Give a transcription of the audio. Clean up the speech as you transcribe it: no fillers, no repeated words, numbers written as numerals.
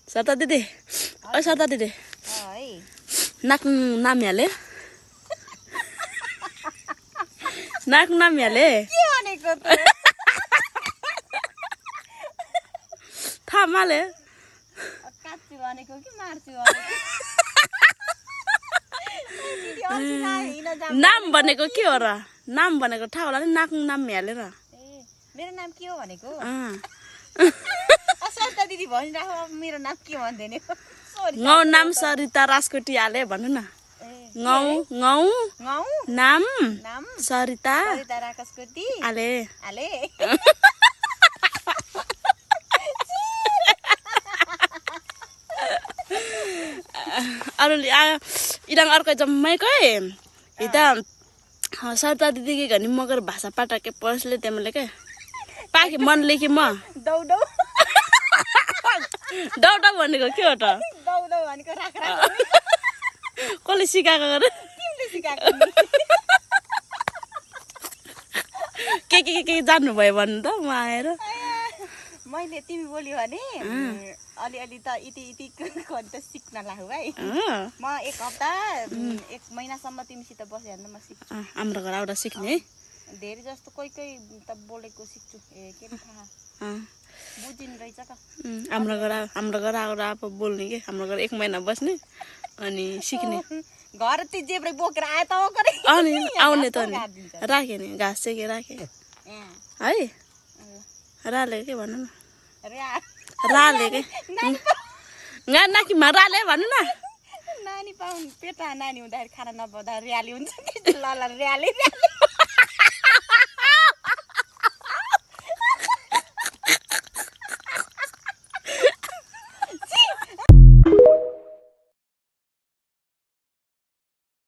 सरता दिदी ओ सरता दिदी नाक नाम्याले नाक नाम्याले के भनेको त थामाले काट्छु भनेको कि मार्छु भनेको नाम भनेको के हो र नाम भनेको थाहा होला नि नाक नाम्याले र मेरो नाम के हो भनेको सरिता दिदी भनिराख मेरो नाम के भन्दैन गौ नाम सरिता राजकोटी हाले भन्नु न गौ गौ गौ नाम नाम सरिता सरिता राजकोटी आले आले अरूले इराङ अर्कै जम्मैकै हिता सरता दिदी के घनी मगर भाषा पाटाके पसले तेमले के पाके मन लेखी म दौ दौ डौडा भनेको के हो त दौ दौ भनेको राख राख कसले सिकाएको गरे तिमीले सिकाएको के जान्नु भयो भन्नु त म आएर मैले तिमी बोल्यो भने अलिअलि त इति इति त सिक्न लाग्यो है म एक हप्ता एक महिनासम्म तिमीसित बस्यो भने म सिक्छु हाम्रो घर आउँदा सिक्ने है धेरै जस्तो कोही कोही त बोलेको सिक्छु के थाहा बुझिन रहेछ त हाम्रो घर आएर अब बोल्ने के हाम्रो घर 1 महिना बस्ने अनि सिक्ने घर ती जेब्रै बोकेर आए त गरे अनि आउने त नि राखे नि घाँस चाहिँ के राखे है राले के भन्नु न राले के नाकीमा राले भन्नु न नानी पाउनु पेटा नानी हुँदाखेरि खाना नपाउँदा र्याली हुन्छ ल र्याली